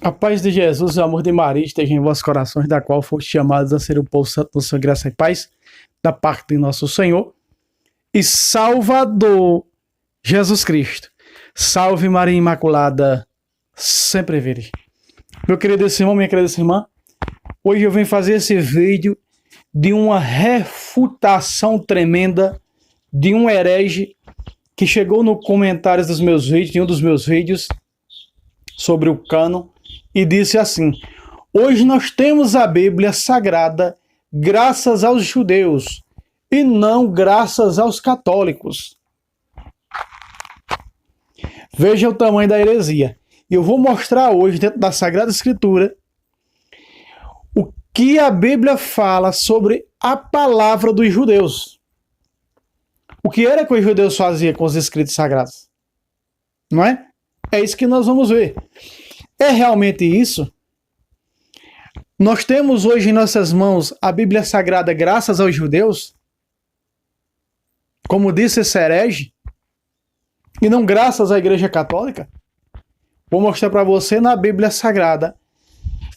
A paz de Jesus e o amor de Maria estejam em vossos corações, da qual foste chamados a ser o povo santo da sua graça e paz, da parte de nosso Senhor e Salvador Jesus Cristo. Salve Maria Imaculada, sempre virgem. Meu querido irmão, minha querida irmã, hoje eu venho fazer esse vídeo de uma refutação tremenda de um herege que chegou no comentários dos meus vídeos, de um dos meus vídeos sobre o cânon, e disse assim: hoje nós temos a Bíblia Sagrada graças aos judeus e não graças aos católicos. Veja o tamanho da heresia. Eu vou mostrar hoje, dentro da Sagrada Escritura, o que a Bíblia fala sobre a palavra dos judeus. O que era que os judeus faziam com os escritos sagrados? Não é? É isso que nós vamos ver. É realmente isso? Nós temos hoje em nossas mãos a Bíblia Sagrada graças aos judeus? Como disse esse herege? E não graças à Igreja Católica? Vou mostrar para você na Bíblia Sagrada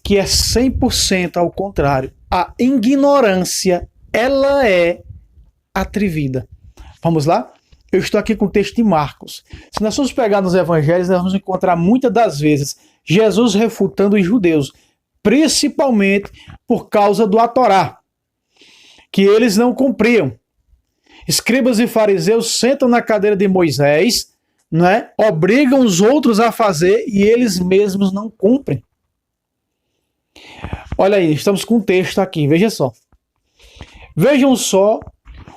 que é 100% ao contrário. A ignorância, ela é atrevida. Vamos lá? Eu estou aqui com o texto de Marcos. Se nós formos pegar nos evangelhos, nós vamos encontrar muitas das vezes Jesus refutando os judeus, principalmente por causa do Torá, que eles não cumpriam. Escribas e fariseus sentam na cadeira de Moisés, né? Obrigam os outros a fazer e eles mesmos não cumprem. Olha aí, estamos com um texto aqui, veja só. Vejam só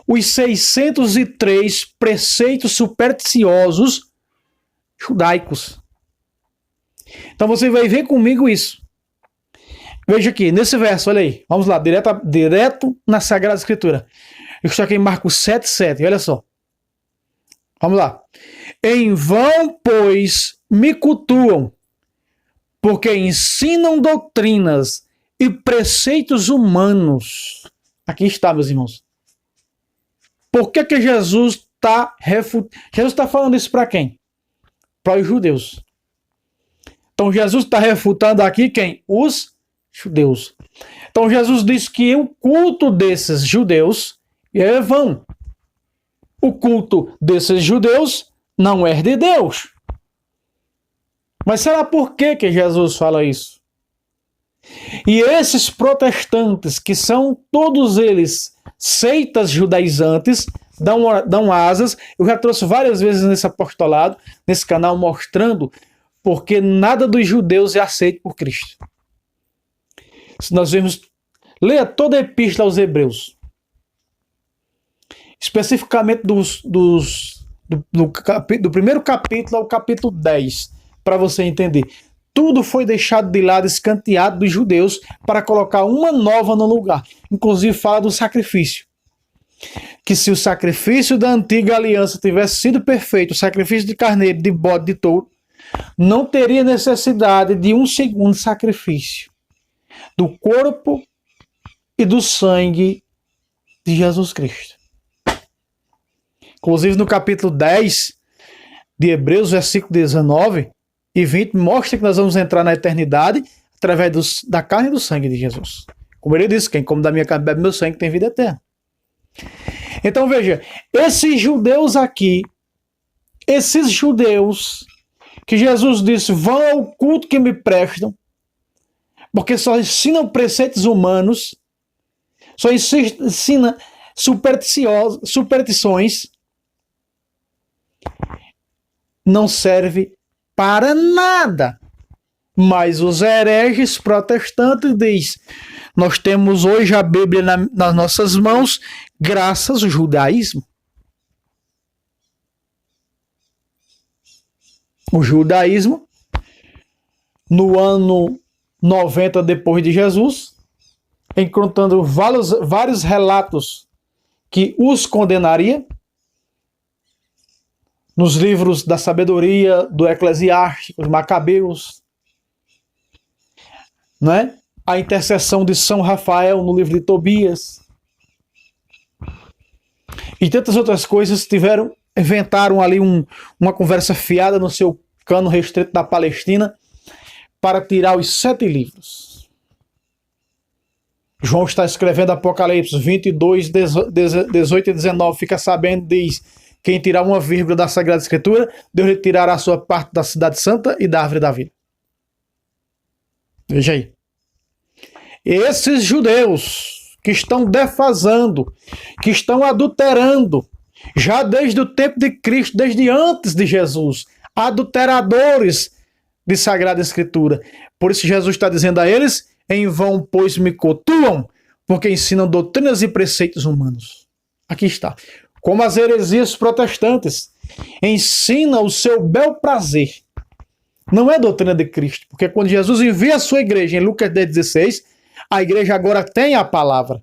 os 603 preceitos supersticiosos judaicos. Então você vai ver comigo isso. Veja aqui, nesse verso, olha aí. Vamos lá, direto na Sagrada Escritura. Eu estou aqui em Marcos 7,7, olha só. Vamos lá. Em vão, pois, me cultuam, porque ensinam doutrinas e preceitos humanos. Aqui está, meus irmãos. Por que Jesus está refutando? Jesus está falando isso para quem? Para os judeus. Então Jesus está refutando aqui quem? Os judeus. Então Jesus diz que o culto desses judeus é vão. O culto desses judeus não é de Deus. Mas será por que Jesus fala isso? E esses protestantes, que são todos eles seitas judaizantes, dão asas. Eu já trouxe várias vezes nesse apostolado, nesse canal, mostrando porque nada dos judeus é aceito por Cristo. Se nós vemos, leia toda a epístola aos Hebreus, especificamente do primeiro capítulo ao capítulo 10, para você entender. Tudo foi deixado de lado, escanteado dos judeus, para colocar uma nova no lugar. Inclusive fala do sacrifício. Que se o sacrifício da antiga aliança tivesse sido perfeito, o sacrifício de carneiro, de bode, de touro, não teria necessidade de um segundo sacrifício. Do corpo e do sangue de Jesus Cristo. Inclusive no capítulo 10 de Hebreus, versículo 19 e 20, mostra que nós vamos entrar na eternidade através da carne e do sangue de Jesus. Como ele disse, quem come da minha carne e bebe meu sangue tem vida eterna. Então veja, esses judeus aqui, esses judeus que Jesus disse, vão ao culto que me prestam, porque só ensinam preceitos humanos, só ensina superstições, não serve para nada. Mas os hereges protestantes dizem, nós temos hoje a Bíblia nas nossas mãos graças ao judaísmo. O judaísmo, no ano 90 depois de Jesus, encontrando vários relatos que os condenaria, nos livros da sabedoria, do Eclesiástico, os Macabeus, né? A intercessão de São Rafael no livro de Tobias, e tantas outras coisas inventaram ali uma conversa fiada no seu cano restrito da Palestina, para tirar os 7 livros. João está escrevendo Apocalipse 22, 18 e 19. Fica sabendo, diz: quem tirar uma vírgula da Sagrada Escritura, Deus lhe tirará a sua parte da cidade santa e da árvore da vida. Veja aí. Esses judeus que estão defasando, que estão adulterando, já desde o tempo de Cristo, desde antes de Jesus, adulteradores de Sagrada Escritura. Por isso Jesus está dizendo a eles: em vão, pois, me cultuam, porque ensinam doutrinas e preceitos humanos. Aqui está. Como as heresias protestantes ensinam o seu bel prazer. Não é doutrina de Cristo, porque quando Jesus envia a sua igreja, em Lucas 10,16, a igreja agora tem a palavra,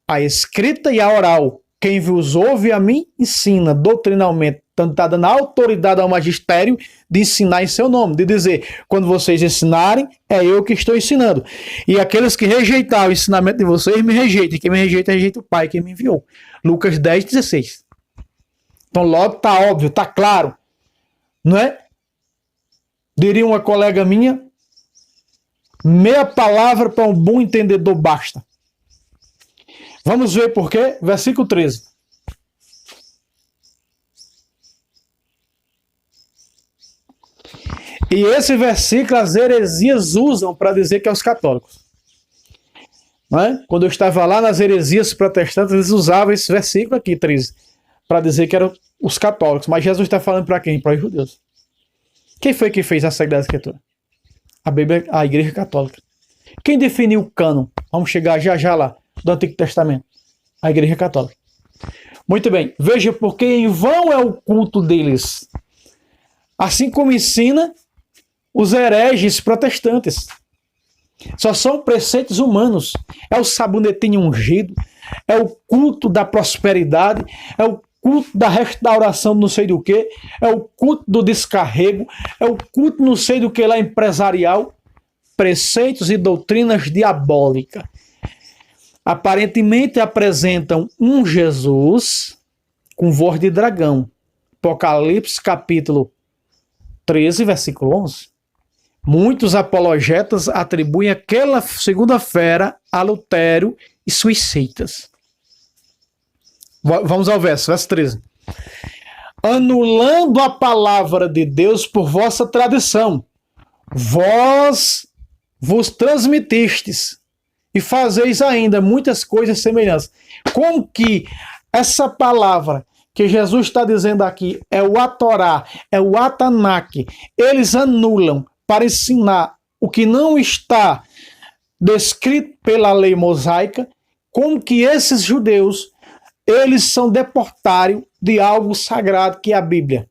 a escrita e a oral. Quem vos ouve a mim, ensina doutrinalmente, tanto está dando autoridade ao magistério de ensinar em seu nome, de dizer: quando vocês ensinarem, é eu que estou ensinando. E aqueles que rejeitar o ensinamento de vocês, me rejeitam. E quem me rejeita, rejeita o Pai que me enviou. Lucas 10,16. Então logo está óbvio, está claro. Não é? Diria uma colega minha: meia palavra para um bom entendedor basta. Vamos ver por quê? Versículo 13. E esse versículo as heresias usam para dizer que é os católicos. Não é? Quando eu estava lá nas heresias protestantes, eles usavam esse versículo aqui, 13, para dizer que eram os católicos. Mas Jesus está falando para quem? Para os judeus. Quem foi que fez a Sagrada Escritura? A Bíblia, a Igreja Católica. Quem definiu o cânon? Vamos chegar já já lá, do Antigo Testamento. A Igreja Católica. Muito bem. Veja, porque em vão é o culto deles. Assim como ensina os hereges protestantes. Só são preceitos humanos. É o sabonetinho ungido, é o culto da prosperidade, é o culto da restauração não sei do que, é o culto do descarrego, é o culto não sei do que lá empresarial. Preceitos e doutrinas diabólicas. Aparentemente apresentam um Jesus com voz de dragão. Apocalipse capítulo 13, versículo 11. Muitos apologetas atribuem aquela segunda fera a Lutero e suas seitas. Vamos ao verso 13. Anulando a palavra de Deus por vossa tradição, vós vos transmitistes e fazeis ainda muitas coisas semelhantes. Como que essa palavra que Jesus está dizendo aqui é o Atorá, é o Atanak, eles anulam para ensinar o que não está descrito pela lei mosaica, como que esses judeus, eles são deportários de algo sagrado que é a Bíblia.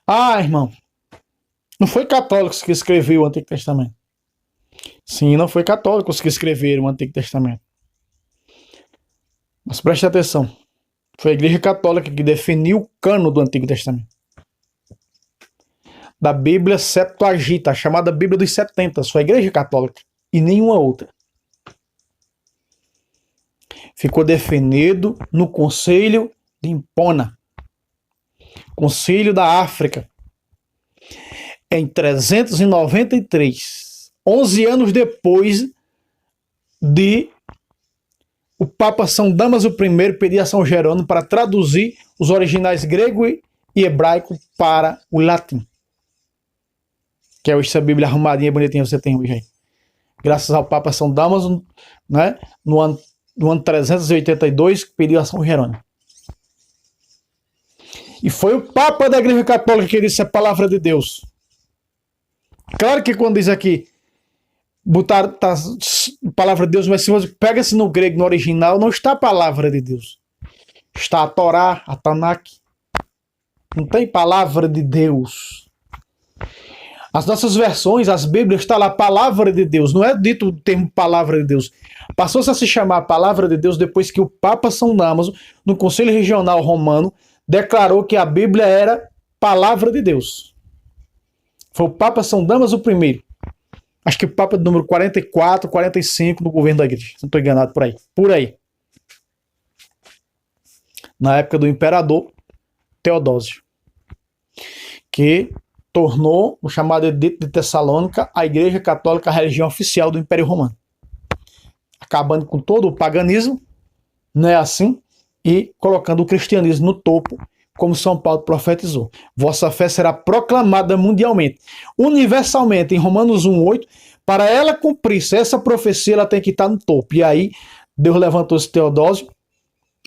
Ah, irmão, não foi católicos que escreveram o Antigo Testamento. Sim, não foi católicos que escreveram o Antigo Testamento. Mas preste atenção. Foi a Igreja Católica que definiu o cano do Antigo Testamento. Da Bíblia Septuaginta, a chamada Bíblia dos 70. Foi a Igreja Católica e nenhuma outra. Ficou definido no Concílio de Hipona. Concílio da África. Em 393, 11 anos depois de o Papa São Damaso I pedir a São Jerônimo para traduzir os originais grego e hebraico para o latim. Que é essa Bíblia arrumadinha, bonitinha que você tem hoje aí. Graças ao Papa São Damaso, né, no ano 382, que pediu a São Jerônimo. E foi o Papa da Igreja Católica que disse a palavra de Deus. Claro que quando diz aqui, botar a palavra de Deus, mas se você pega-se no grego, no original, não está a palavra de Deus. Está a Torá, a Tanakh. Não tem palavra de Deus. As nossas versões, as Bíblias, está lá palavra de Deus. Não é dito o termo palavra de Deus. Passou-se a se chamar palavra de Deus depois que o Papa São Damaso, no Conselho Regional Romano, declarou que a Bíblia era palavra de Deus. Foi o Papa São Damaso I. Acho que o Papa número 44, 45 no governo da igreja. Não estou enganado por aí. Por aí. Na época do imperador Teodósio. Que tornou o chamado Edito de Tessalônica a Igreja Católica a religião oficial do Império Romano, acabando com todo o paganismo, não é assim? E colocando o cristianismo no topo, como São Paulo profetizou. Vossa fé será proclamada mundialmente, universalmente, em Romanos 1:8. Para ela cumprir-se essa profecia, ela tem que estar no topo. E aí, Deus levantou esse Teodósio,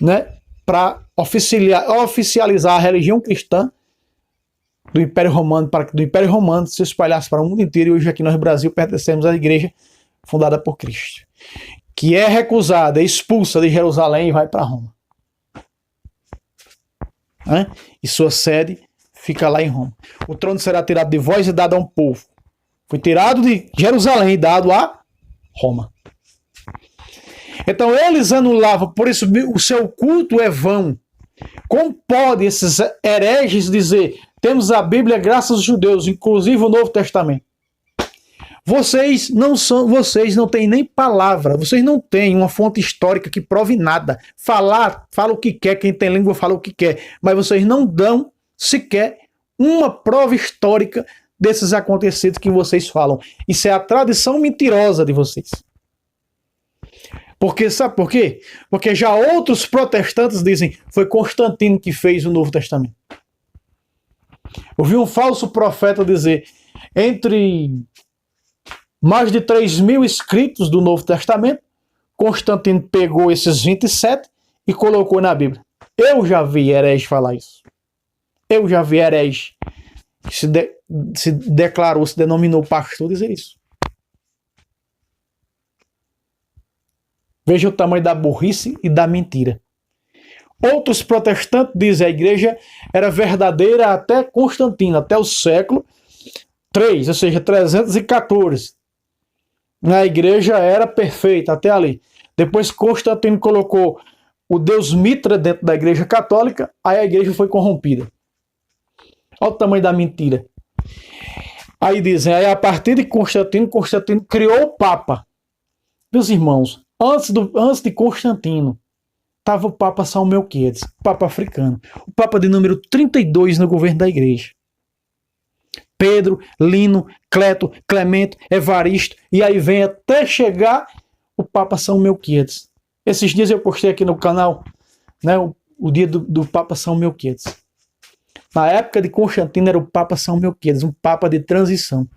né, para oficializar a religião cristã do Império Romano, para que do Império Romano se espalhasse para o mundo inteiro. E hoje aqui nós, no Brasil, pertencemos à igreja fundada por Cristo, que é recusada, é expulsa de Jerusalém e vai para Roma. E sua sede fica lá em Roma. O trono será tirado de vós e dado a um povo. Foi tirado de Jerusalém e dado a Roma. Então eles anulavam, por isso o seu culto é vão. Como pode esses hereges dizer: temos a Bíblia graças aos judeus, inclusive o Novo Testamento? Vocês não têm nem palavra, vocês não têm uma fonte histórica que prove nada. Fala o que quer, quem tem língua fala o que quer, mas vocês não dão sequer uma prova histórica desses acontecidos que vocês falam. Isso é a tradição mentirosa de vocês. Porque, sabe por quê? Porque já outros protestantes dizem: foi Constantino que fez o Novo Testamento. Ouvi um falso profeta dizer: entre mais de 3.000 escritos do Novo Testamento, Constantino pegou esses 27 e colocou na Bíblia. Eu já vi herege falar isso. Eu já vi herege que se declarou, se denominou pastor dizer isso. Veja o tamanho da burrice e da mentira. Outros protestantes dizem que a igreja era verdadeira até Constantino, até o século III, ou seja, 314. A igreja era perfeita até ali. Depois Constantino colocou o deus Mitra dentro da igreja católica, aí a igreja foi corrompida. Olha o tamanho da mentira. Aí dizem, aí a partir de Constantino criou o Papa. Meus irmãos, antes de Constantino, estava o Papa São Melquiades, o Papa africano, o Papa de número 32 no governo da igreja. Pedro, Lino, Cleto, Clemente, Evaristo, e aí vem até chegar o Papa São Melquiades. Esses dias eu postei aqui no canal, né, o dia do Papa São Melquiades. Na época de Constantino era o Papa São Melquiades, um Papa de transição.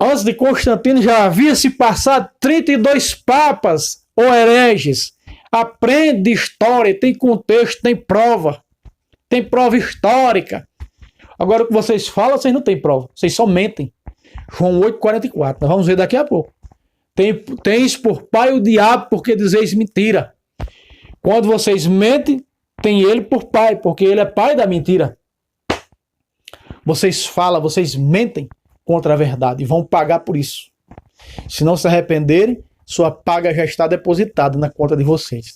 Antes de Constantino já havia se passado 32 papas ou hereges. Aprende de história, tem contexto, tem prova histórica. Agora o que vocês falam, vocês não têm prova, vocês só mentem. João 8,44, nós vamos ver daqui a pouco. Tens por pai o diabo, porque dizeis mentira. Quando vocês mentem, tem ele por pai, porque ele é pai da mentira. Vocês falam, vocês mentem contra a verdade e vão pagar por isso. Se não se arrependerem, sua paga já está depositada na conta de vocês.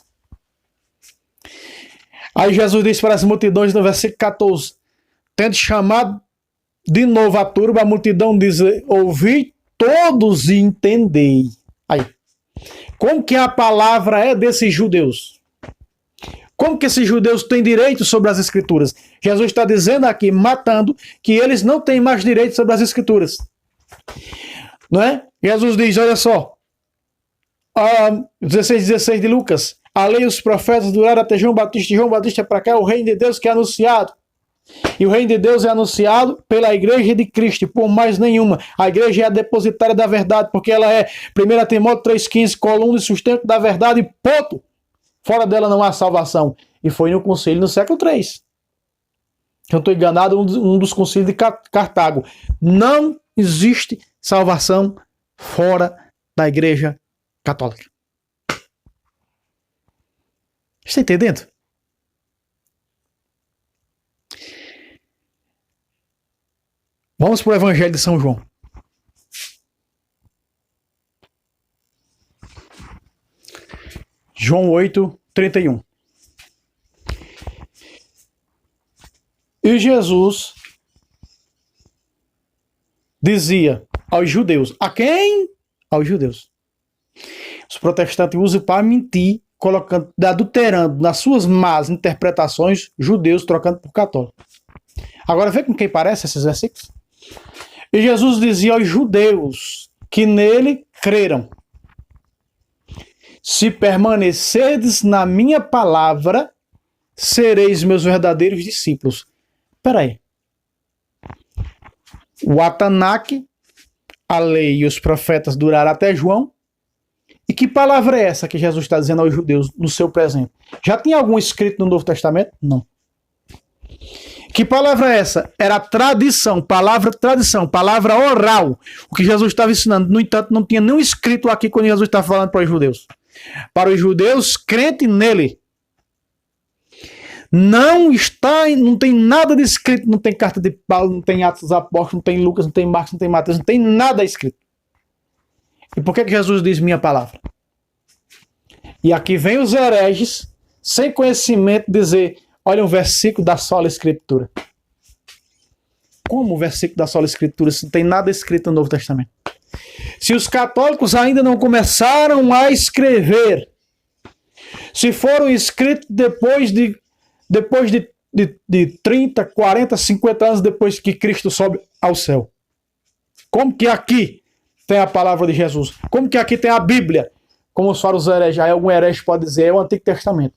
Aí Jesus disse para as multidões no versículo 14: tendo chamado de novo a turba, a multidão diz: ouvi todos e entendei. Aí, como que a palavra é desses judeus? Como que esses judeus têm direito sobre as escrituras? Jesus está dizendo aqui, matando, que eles não têm mais direito sobre as escrituras. Não é? Jesus diz, olha só, 16 de Lucas: a lei e os profetas duraram até João Batista, e João Batista é para cá, o reino de Deus que é anunciado. E o reino de Deus é anunciado pela igreja de Cristo, e por mais nenhuma. A igreja é a depositária da verdade, porque ela é 1 Timóteo 3,15, coluna e sustento da verdade, ponto. Fora dela não há salvação. E foi no concílio no século III. Se eu não estou enganado, um dos concílios de Cartago. Não existe salvação fora da igreja católica. Está entendendo? Vamos para o Evangelho de São João. João 8:31. E Jesus dizia aos judeus. A quem? Aos judeus. Os protestantes usam para mentir, colocando, adulterando nas suas más interpretações, judeus trocando por católicos. Agora vê com quem parece esses versículos. E Jesus dizia aos judeus que nele creram: se permanecerdes na minha palavra, sereis meus verdadeiros discípulos. Espera aí. O Atanak, a lei e os profetas duraram até João. E que palavra é essa que Jesus está dizendo aos judeus no seu presente? Já tinha algum escrito no Novo Testamento? Não. Que palavra é essa? Era tradição, palavra oral. O que Jesus estava ensinando. No entanto, não tinha nenhum escrito aqui quando Jesus estava falando para os judeus. Para os judeus, crente nele. Não tem nada de escrito, não tem carta de Paulo, não tem Atos dos Apóstolos, não tem Lucas, não tem Marcos, não tem Mateus, não tem nada escrito. E por que Jesus diz minha palavra? E aqui vem os hereges, sem conhecimento, dizer: olha um versículo da sola Escritura. Como o versículo da sola Escritura se não tem nada escrito no Novo Testamento? Se os católicos ainda não começaram a escrever, se foram escritos depois de 30, 40, 50 anos depois que Cristo sobe ao céu, como que aqui tem a palavra de Jesus? Como que aqui tem a Bíblia? Como os falam os hereges, aí algum herege pode dizer, é o Antigo Testamento.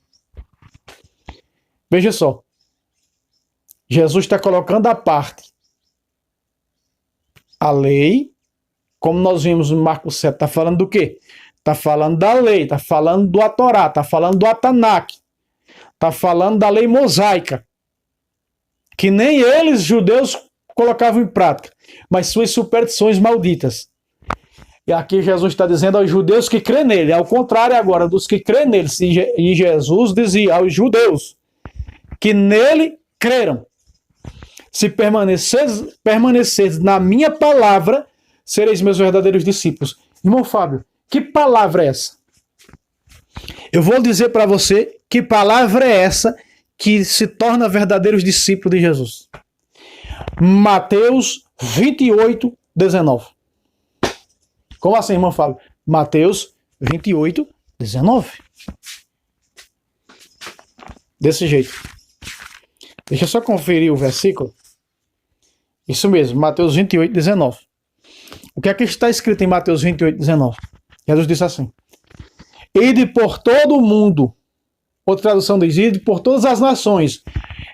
Veja só. Jesus está colocando à parte a lei, como nós vimos no Marcos 7, está falando do quê? Está falando da lei, está falando do Torá, está falando do Atanak, está falando da lei mosaica, que nem eles, judeus, colocavam em prática, mas suas superstições malditas. E aqui Jesus está dizendo aos judeus que crêem nele, ao contrário agora dos que crêem nele. E Jesus dizia aos judeus que nele creram: se permaneceres na minha palavra, sereis meus verdadeiros discípulos. Irmão Fábio, que palavra é essa? Eu vou dizer para você que palavra é essa que se torna verdadeiros discípulos de Jesus. Mateus 28, 19. Como assim, irmão Fábio? Mateus 28, 19. Desse jeito. Deixa eu só conferir o versículo. Isso mesmo, Mateus 28, 19. O que é que está escrito em Mateus 28, 19? Jesus disse assim: ide por todo o mundo. Outra tradução diz: ide por todas as nações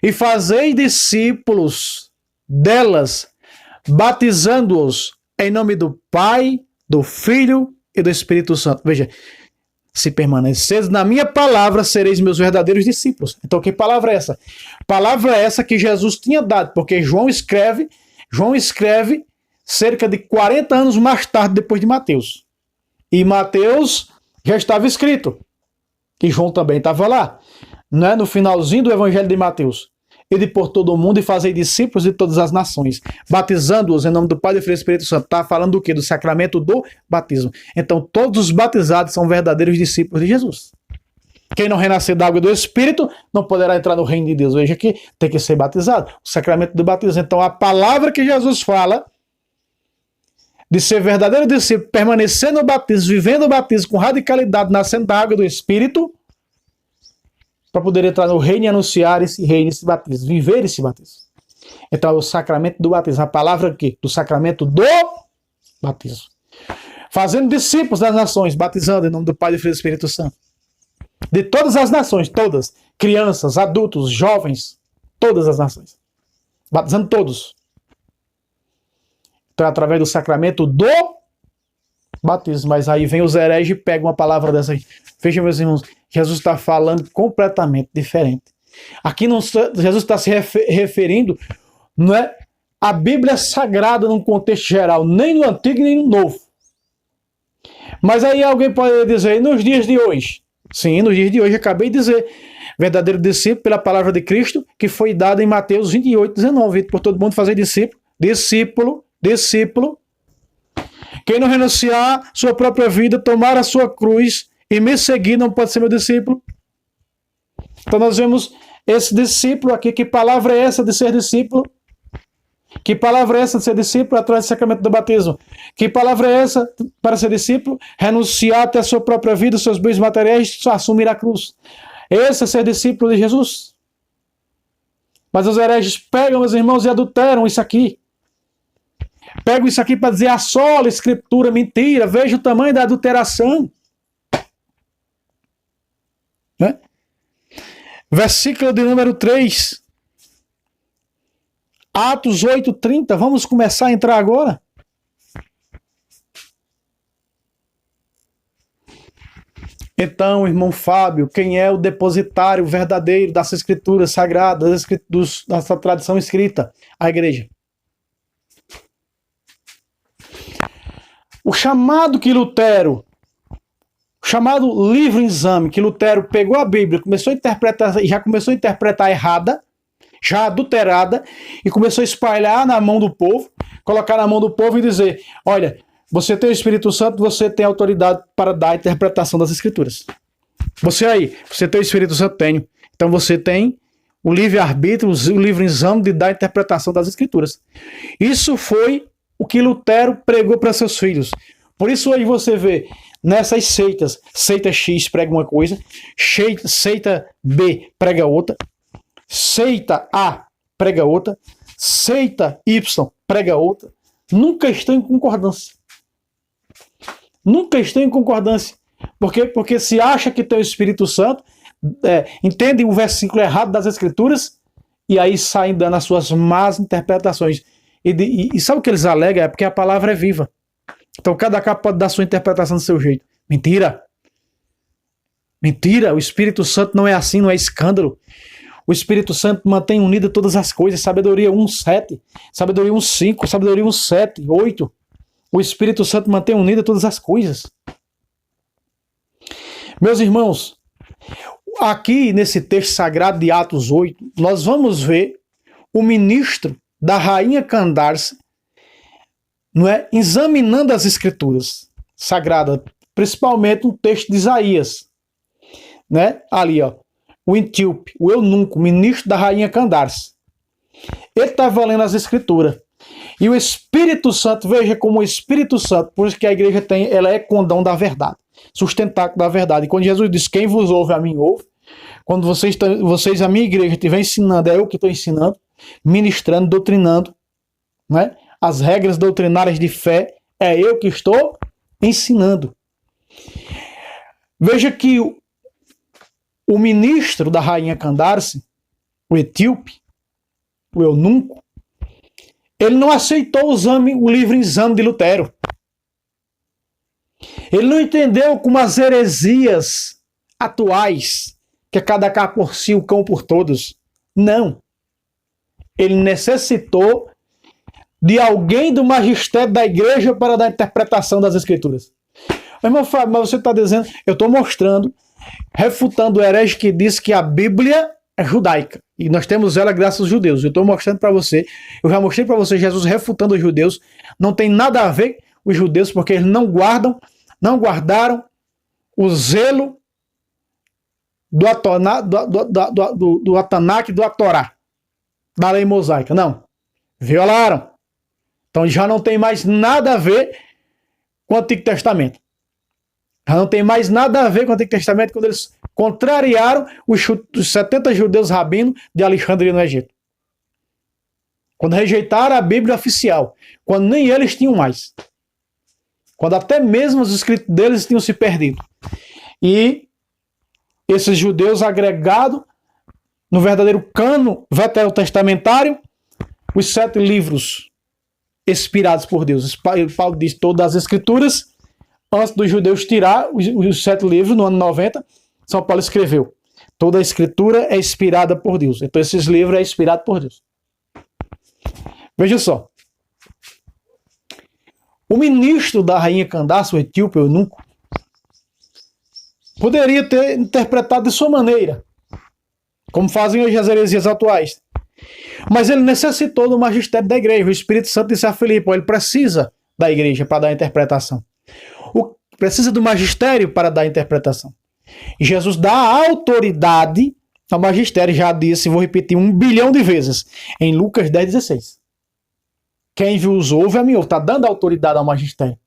e fazei discípulos delas, batizando-os em nome do Pai, do Filho e do Espírito Santo. Veja, se permaneceres na minha palavra, sereis meus verdadeiros discípulos. Então, que palavra é essa? Palavra é essa que Jesus tinha dado, porque João escreve cerca de 40 anos mais tarde, depois de Mateus. E Mateus já estava escrito. E João também estava lá, né? No finalzinho do Evangelho de Mateus. Ide por todo o mundo e fazei discípulos de todas as nações, batizando-os em nome do Pai, do Filho e do Espírito Santo. Está falando do quê? Do sacramento do batismo. Então, todos os batizados são verdadeiros discípulos de Jesus. Quem não renascer da água e do Espírito não poderá entrar no reino de Deus. Veja que tem que ser batizado. O sacramento do batismo. Então, a palavra que Jesus fala de ser verdadeiro discípulo, permanecer no batismo, vivendo o batismo com radicalidade, nascendo da água e do Espírito, para poder entrar no reino e anunciar esse reino, esse batismo, viver esse batismo. Então, é o sacramento do batismo. A palavra aqui, do sacramento do batismo. Fazendo discípulos das nações, batizando em nome do Pai, do Filho e do Espírito Santo. De todas as nações, todas. Crianças, adultos, jovens, todas as nações. Batizando todos. Então, é através do sacramento do batismo. Mas aí vem os hereges e pegam uma palavra dessa aí. Veja, meus irmãos, Jesus está falando completamente diferente. Aqui não, Jesus está se referindo, não é, à Bíblia Sagrada num contexto geral, nem no Antigo nem no Novo. Mas aí alguém pode dizer, e nos dias de hoje? Sim, nos dias de hoje, acabei de dizer, verdadeiro discípulo pela palavra de Cristo, que foi dada em Mateus 28, 19, por todo mundo fazer discípulo. Quem não renunciar sua própria vida, tomar a sua cruz e me seguir, não pode ser meu discípulo. Então nós vemos esse discípulo aqui. Que palavra é essa de ser discípulo? Que palavra é essa de ser discípulo atrás do sacramento do batismo? Que palavra é essa para ser discípulo? Renunciar até a sua própria vida, os seus bens materiais, assumir a cruz. Esse é ser discípulo de Jesus? Mas os hereges pegam, meus irmãos, e adulteram isso aqui. Pegam isso aqui para dizer a sola escritura, mentira. Veja o tamanho da adulteração. Né? Versículo de número 3. Atos 8:30. Vamos começar a entrar agora. Então, irmão Fábio, quem é o depositário verdadeiro das escrituras sagradas, dessa tradição escrita? A igreja. O chamado livre exame que Lutero pegou a Bíblia, já começou a interpretar errada, já adulterada, e começou a espalhar na mão do povo, colocar na mão do povo e dizer, olha, você tem o Espírito Santo, você tem autoridade para dar a interpretação das Escrituras. Você tem o Espírito Santo? Tenho. Então você tem o livre-arbítrio, o livre exame de dar a interpretação das Escrituras. Isso foi o que Lutero pregou para seus filhos. Por isso hoje você vê nessas seitas, seita X prega uma coisa, seita B prega outra, seita A prega outra, seita Y prega outra. Nunca estão em concordância. Nunca estão em concordância. Por quê? Porque se acha que tem o Espírito Santo, entendem o versículo errado das Escrituras e aí saem dando as suas más interpretações. E sabe o que eles alegam? É porque a palavra é viva. Então cada capa pode dar sua interpretação do seu jeito. Mentira. Mentira. O Espírito Santo não é assim, não é escândalo. O Espírito Santo mantém unidas todas as coisas. Sabedoria 1:7, sabedoria 1:5, sabedoria 1:7, 8. O Espírito Santo mantém unidas todas as coisas. Meus irmãos, aqui nesse texto sagrado de Atos 8, nós vamos ver o ministro da rainha Candace, examinando as Escrituras sagradas, principalmente o texto de Isaías. Ali, ó, o etíope, o eunuco, ministro da rainha Candace. Ele estava lendo as Escrituras. E o Espírito Santo, veja como o Espírito Santo, por isso que a igreja ela é condão da verdade, sustentáculo da verdade. E quando Jesus diz, quem vos ouve, a mim ouve, quando vocês, a minha igreja, estiver ensinando, é eu que estou ensinando, ministrando, doutrinando, as regras doutrinárias de fé, é eu que estou ensinando. Veja que o ministro da rainha Candace, o etíope, o eunuco, ele não aceitou o livre exame de Lutero. Ele não entendeu como as heresias atuais, que é cada cá por si, o cão por todos. Não. Ele necessitou de alguém do magistério da igreja para dar a interpretação das Escrituras. Irmão Fábio, mas você está dizendo, eu estou mostrando, refutando o herege que diz que a Bíblia é judaica. E nós temos ela graças aos judeus. Eu estou mostrando para você, eu já mostrei para você Jesus refutando os judeus. Não tem nada a ver os judeus, porque eles não guardaram o zelo do Atanak e do Atorá, da lei mosaica. Não. Violaram. Então já não tem mais nada a ver com o Antigo Testamento. Já não tem mais nada a ver com o Antigo Testamento quando eles contrariaram os 70 judeus rabinos de Alexandria no Egito. Quando rejeitaram a Bíblia oficial. Quando nem eles tinham mais. Quando até mesmo os escritos deles tinham se perdido. E esses judeus agregados no verdadeiro cano veterotestamentário, os 7 livros inspirados por Deus. Paulo diz todas as Escrituras. Antes dos judeus tirar os 7 livros, no ano 90, São Paulo escreveu: toda a Escritura é inspirada por Deus. Então esses livros é inspirado por Deus. Veja só. O ministro da rainha Candace, o etíope, o eunuco, poderia ter interpretado de sua maneira, como fazem hoje as heresias atuais. Mas ele necessitou do magistério da igreja. O Espírito Santo disse a Filipe, ele precisa da igreja para dar a interpretação. Precisa do magistério para dar a interpretação. E Jesus dá autoridade ao magistério, já disse, vou repetir 1 bilhão de vezes, em Lucas 10:16. Quem vos ouve, a mim ouve. Está dando autoridade ao magistério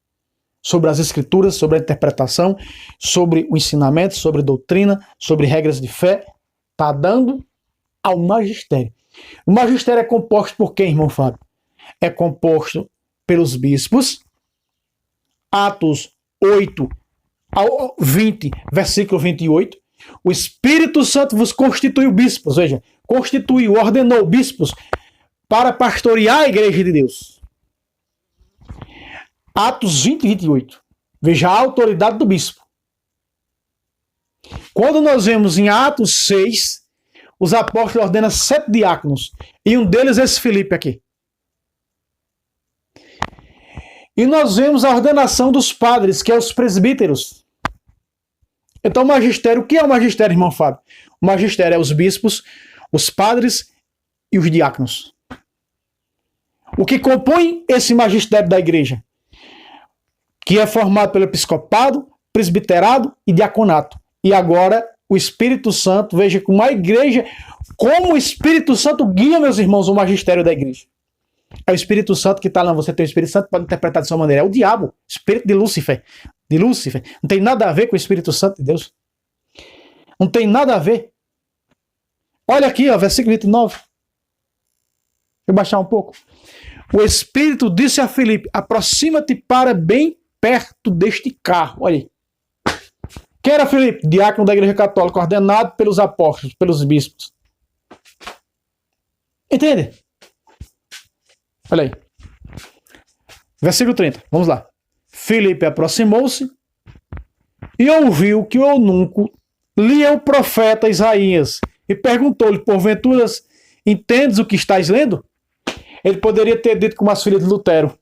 sobre as Escrituras, sobre a interpretação, sobre o ensinamento, sobre doutrina, sobre regras de fé. Está dando ao magistério. O magistério é composto por quem, irmão Fábio? É composto pelos bispos. Atos 8 ao 20, versículo 28. O Espírito Santo vos constituiu bispos, veja, constituiu, ordenou bispos para pastorear a igreja de Deus. Atos 20 e 28. Veja a autoridade do bispo. Quando nós vemos em Atos 6, os apóstolos ordenam 7 diáconos. E um deles é esse Filipe aqui. E nós vemos a ordenação dos padres, que é os presbíteros. Então, o magistério, o que é o magistério, irmão Fábio? O magistério é os bispos, os padres e os diáconos. O que compõe esse magistério da igreja? Que é formado pelo episcopado, presbiterado e diaconato. E agora, o Espírito Santo, veja como a igreja, como o Espírito Santo guia, meus irmãos, o magistério da igreja. É o Espírito Santo que está lá. Você tem o Espírito Santo, pode interpretar de sua maneira. É o diabo, espírito de Lúcifer. De Lúcifer. Não tem nada a ver com o Espírito Santo de Deus. Não tem nada a ver. Olha aqui, ó, versículo 29. Deixa eu baixar um pouco. O Espírito disse a Filipe: aproxima-te para bem perto deste carro. Olha aí. Quem era Filipe? Diácono da Igreja Católica, ordenado pelos apóstolos, pelos bispos. Entende? Olha aí. Versículo 30. Vamos lá. Filipe aproximou-se e ouviu que o eunuco lia o profeta Isaías e perguntou-lhe: porventura, entendes o que estás lendo? Ele poderia ter dito como as filhas de Lutero: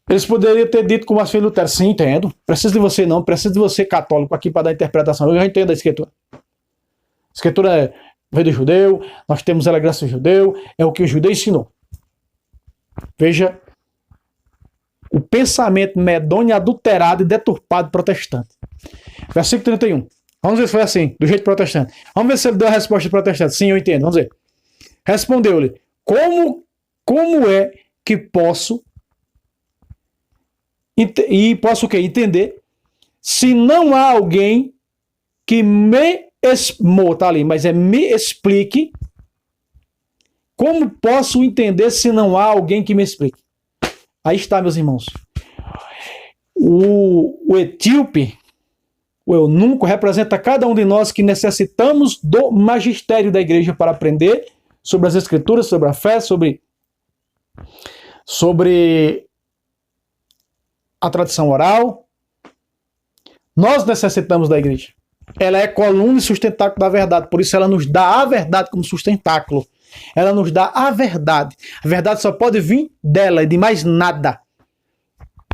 eles poderiam ter dito como as filhas de Lutero: sim, entendo. Preciso de você não, preciso de você católico aqui para dar interpretação. Eu já entendo a escritura. A escritura veio do judeu, nós temos a graça do judeu, é o que o judeu ensinou. Veja o pensamento medonho, adulterado e deturpado protestante. Versículo 31. Vamos ver se foi assim, do jeito protestante. Vamos ver se ele deu a resposta de protestante. Sim, eu entendo. Vamos ver. Respondeu-lhe: como é que posso o quê? Entender se não há alguém que me explique? Como posso entender se não há alguém que me explique? Aí está, meus irmãos. O etíope, o eunuco, representa cada um de nós que necessitamos do magistério da igreja para aprender sobre as escrituras, sobre a fé, sobre a tradição oral. Nós necessitamos da igreja. Ela é coluna e sustentáculo da verdade. Por isso ela nos dá a verdade como sustentáculo. Ela nos dá a verdade. A verdade só pode vir dela e de mais nada.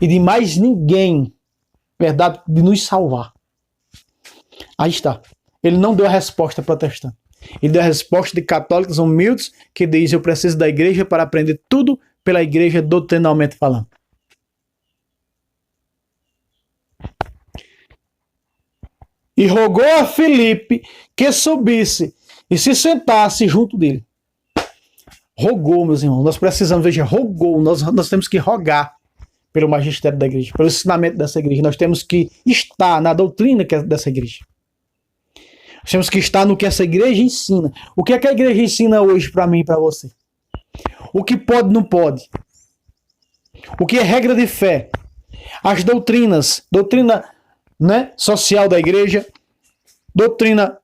E de mais ninguém. Verdade de nos salvar. Aí está. Ele não deu a resposta protestante. Ele deu a resposta de católicos humildes que diz: eu preciso da igreja para aprender tudo pela igreja doutrinalmente falando. E rogou a Filipe que subisse e se sentasse junto dele. Rogou, meus irmãos. Nós precisamos, veja, rogou. Nós temos que rogar pelo magistério da igreja, pelo ensinamento dessa igreja. Nós temos que estar na doutrina dessa igreja. Nós temos que estar no que essa igreja ensina. O que é que a igreja ensina hoje para mim e para você? O que pode e não pode? O que é regra de fé? As doutrinas. Doutrina, né, social da igreja. Doutrina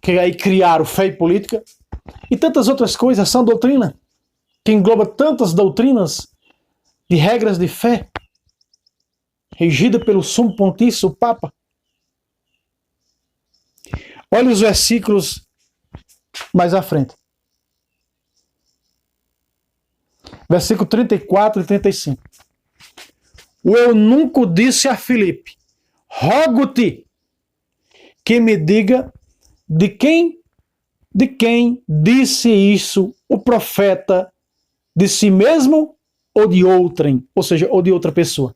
que aí criaram fé e política. E tantas outras coisas são doutrina. Que engloba tantas doutrinas de regras de fé. Regida pelo sumo pontífice, o Papa. Olha os versículos mais à frente. Versículo 34 e 35. O eunuco disse a Filipe: rogo-te que me diga de quem disse isso o profeta, de si mesmo ou de outrem, ou seja, ou de outra pessoa.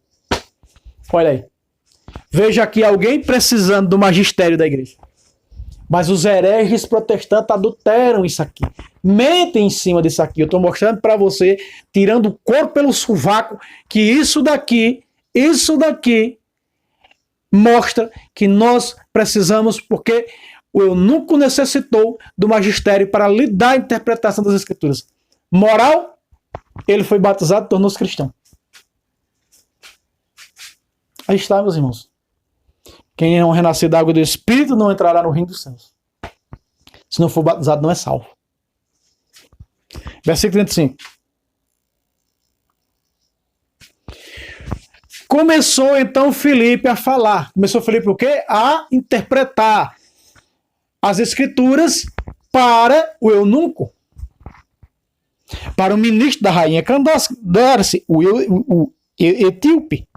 Olha aí. Veja aqui alguém precisando do magistério da igreja. Mas os hereges protestantes adulteram isso aqui. Mentem em cima disso aqui. Eu estou mostrando para você, tirando o couro pelo sovaco, que isso daqui mostra que nós precisamos, porque o eunuco necessitou do magistério para lhe dar a interpretação das Escrituras. Moral, ele foi batizado e tornou-se cristão. Aí está, meus irmãos. Quem não renascer da água do Espírito não entrará no reino dos céus. Se não for batizado, não é salvo. Versículo 35. Começou então Filipe a falar. Começou Filipe o quê? A interpretar as Escrituras para o eunuco. Para o ministro da rainha Candace, o etíope.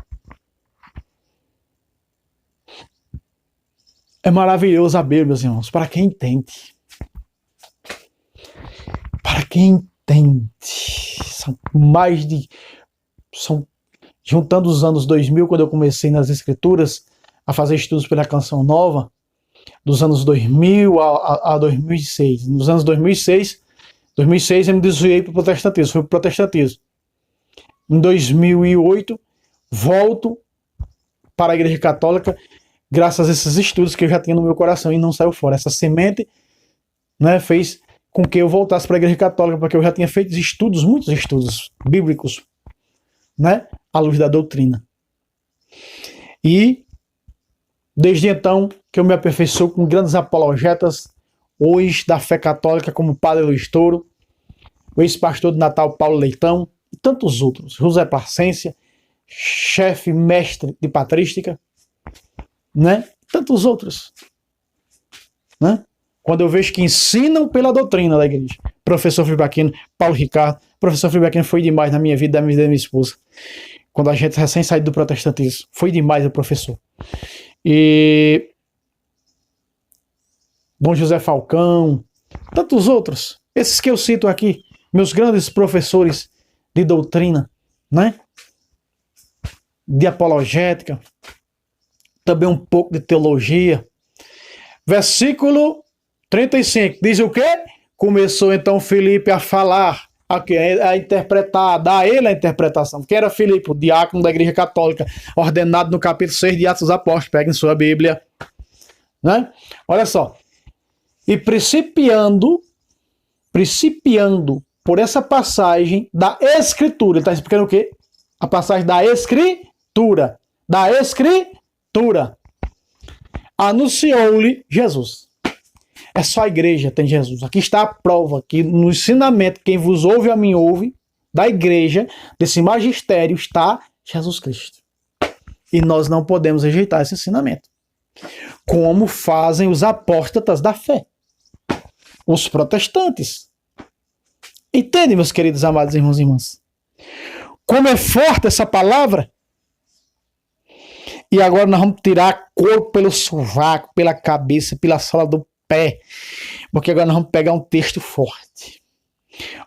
É maravilhoso a Bíblia, meus irmãos, para quem entende. Para quem entende. Juntando os anos 2000, quando eu comecei nas Escrituras, a fazer estudos pela Canção Nova, dos anos 2000 a 2006. Nos anos 2006 eu me desviei para o protestantismo, fui para o protestantismo. Em 2008, volto para a Igreja Católica, graças a esses estudos que eu já tinha no meu coração e não saiu fora. Essa semente, né, fez com que eu voltasse para a Igreja Católica, porque eu já tinha feito estudos, muitos estudos bíblicos, né, à luz da doutrina. E desde então que eu me aperfeiçoo com grandes apologetas, hoje da fé católica, como Padre Luiz Touro, o ex-pastor de Natal Paulo Leitão e tantos outros, José Placência, chefe mestre de patrística, né? Tantos outros, né? Quando eu vejo que ensinam pela doutrina da igreja, professor Filipe Aquino, Paulo Ricardo, professor Filipe Aquino foi demais na minha vida, da vida da minha esposa, quando a gente recém saiu do protestantismo, foi demais o professor. E Dom José Falcão, tantos outros, esses que eu cito aqui, meus grandes professores de doutrina, né? De apologética, também um pouco de teologia. Versículo 35, diz o quê? Começou então Filipe a falar, a interpretar, a dar a ele a interpretação. Que era Filipe, o diácono da Igreja Católica, ordenado no capítulo 6 de Atos dos Apóstolos. Peguem sua Bíblia, né? Olha só. E principiando por essa passagem da Escritura. Ele está explicando o quê? A passagem da Escritura. Da Escritura. Anunciou-lhe Jesus. É só a igreja tem Jesus. Aqui está a prova que no ensinamento, quem vos ouve, a mim ouve, da igreja, desse magistério, está Jesus Cristo. E nós não podemos rejeitar esse ensinamento. Como fazem os apóstatas da fé. Os protestantes. Entende, meus queridos amados irmãos e irmãs? Como é forte essa palavra? E agora nós vamos tirar couro pelo sovaco, pela cabeça, pela sola do pé. Porque agora nós vamos pegar um texto forte.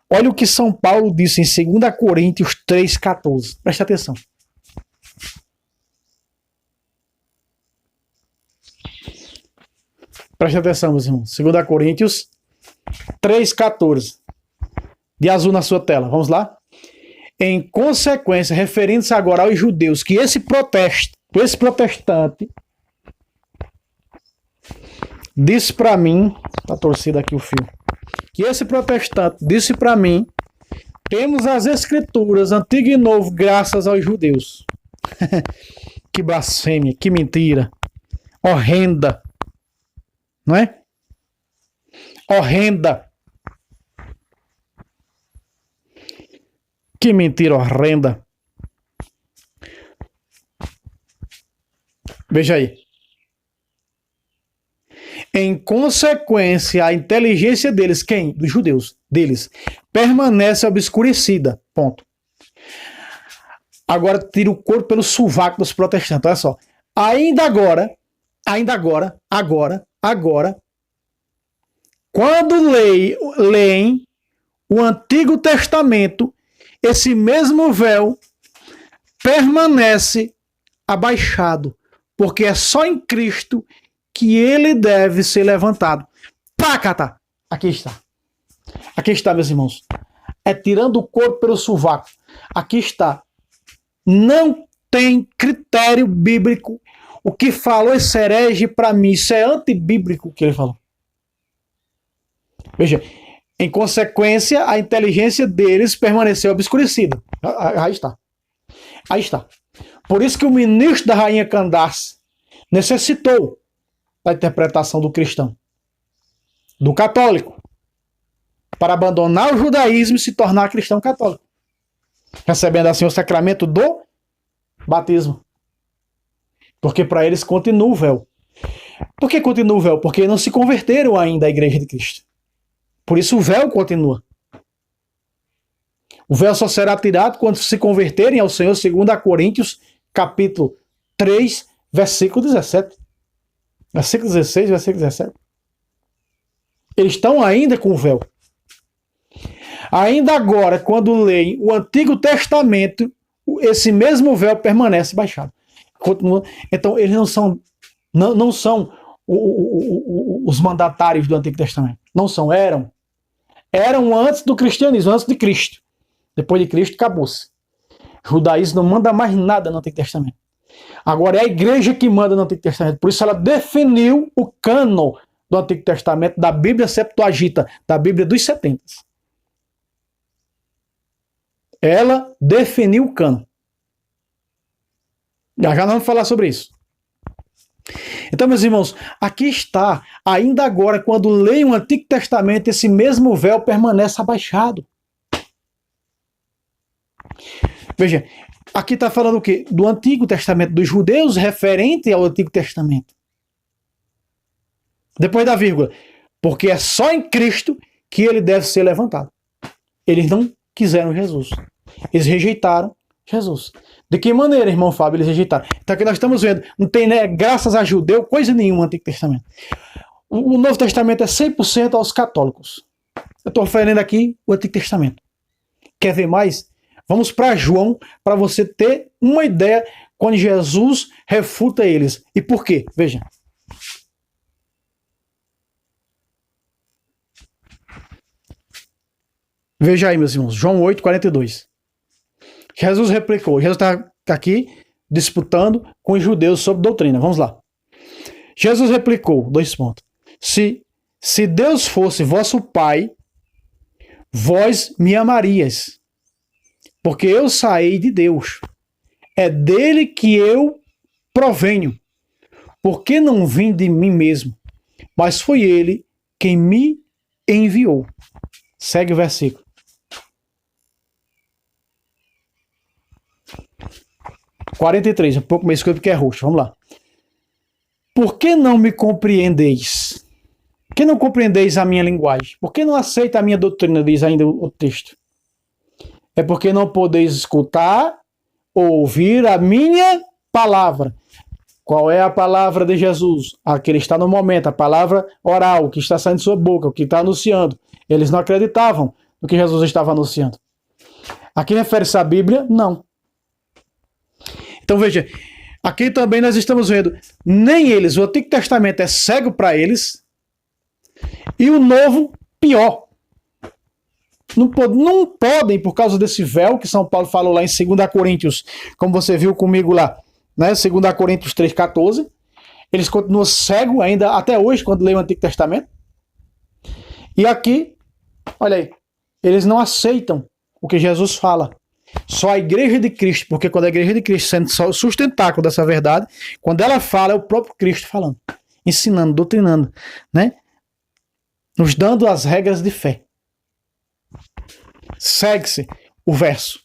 Olha o que São Paulo disse em 2 Coríntios 3,14. Presta atenção. Presta atenção, meus irmãos. 2 Coríntios 3,14. De azul na sua tela. Vamos lá? Em consequência, referindo-se agora aos judeus, que esse protestante disse para mim, tá torcido aqui o fio, que esse protestante disse para mim, temos as Escrituras, Antigo e Novo, graças aos judeus. Que blasfêmia, que mentira, horrenda, não é? Horrenda. Que mentira horrenda. Veja aí. Em consequência, a inteligência deles, quem? Dos judeus, deles, permanece obscurecida. Ponto. Agora tira o corpo pelo sovaco dos protestantes. Olha só. Ainda agora, quando leem o Antigo Testamento, esse mesmo véu permanece abaixado, porque é só em Cristo que ele deve ser levantado. Pacata! Aqui está. Aqui está, meus irmãos. É tirando o corpo pelo sovaco. Aqui está. Não tem critério bíblico o que falou esse herege para mim, isso é antibíblico o que ele falou. Veja, em consequência, a inteligência deles permaneceu obscurecida. Aí está. Aí está. Por isso que o ministro da rainha Candace necessitou da interpretação do cristão, do católico, para abandonar o judaísmo e se tornar cristão católico, recebendo assim o sacramento do batismo. Porque para eles continua o véu. Por que continua o véu? Porque não se converteram ainda à igreja de Cristo. Por isso o véu continua. O véu só será tirado quando se converterem ao Senhor, segundo a Coríntios, capítulo 3, versículo 17. Versículo 16, versículo 17. Eles estão ainda com o véu. Ainda agora, quando leem o Antigo Testamento, esse mesmo véu permanece baixado. Continua. Então, eles não são os mandatários do Antigo Testamento. Não são, eram. Eram antes do cristianismo, antes de Cristo. Depois de Cristo, acabou-se. O judaísmo não manda mais nada no Antigo Testamento. Agora é a igreja que manda no Antigo Testamento. Por isso ela definiu o cânon do Antigo Testamento, da Bíblia Septuaginta, da Bíblia dos 70. Ela definiu o cânon. Já nós vamos falar sobre isso. Então, meus irmãos, aqui está, ainda agora, quando leem o Antigo Testamento, esse mesmo véu permanece abaixado. Veja, aqui está falando o quê? Do Antigo Testamento, dos judeus referente ao Antigo Testamento. Depois da vírgula, porque é só em Cristo que ele deve ser levantado. Eles não quiseram Jesus. Eles rejeitaram Jesus. De que maneira, irmão Fábio, eles rejeitaram? Então aqui nós estamos vendo, não tem, né, graças a judeu, coisa nenhuma no Antigo Testamento. O Novo Testamento é 100% aos católicos. Eu estou referendo aqui o Antigo Testamento. Quer ver mais? Vamos para João, para você ter uma ideia quando Jesus refuta eles. E por quê? Veja. Veja aí, meus irmãos. João 8, 42. Jesus replicou. Jesus está aqui disputando com os judeus sobre doutrina. Vamos lá. Jesus replicou, 2 pontos. Se Deus fosse vosso Pai, vós me amarias, porque eu saí de Deus. É dele que eu provenho, porque não vim de mim mesmo, mas foi ele quem me enviou. Segue o versículo. (43), um pouco mais escuro porque é roxo. Vamos lá. Por que não me compreendeis? Por que não compreendeis a minha linguagem? Por que não aceita a minha doutrina, diz ainda o texto? É porque não podeis escutar ou ouvir a minha palavra. Qual é a palavra de Jesus? A que ele está no momento, a palavra oral, que está saindo de sua boca, o que está anunciando. Eles não acreditavam no que Jesus estava anunciando. Aqui refere-se à Bíblia? Não. Então veja, aqui também nós estamos vendo, nem eles, o Antigo Testamento é cego para eles, e o Novo, pior. Não podem, por causa desse véu que São Paulo falou lá em 2 Coríntios, como você viu comigo lá, né? 2 Coríntios 3,14, eles continuam cegos ainda até hoje, quando leem o Antigo Testamento. E aqui, olha aí, eles não aceitam o que Jesus fala. Só a igreja de Cristo, porque quando a igreja de Cristo sendo só o sustentáculo dessa verdade, quando ela fala, é o próprio Cristo falando, ensinando, doutrinando, né? Nos dando as regras de fé. Segue-se o verso.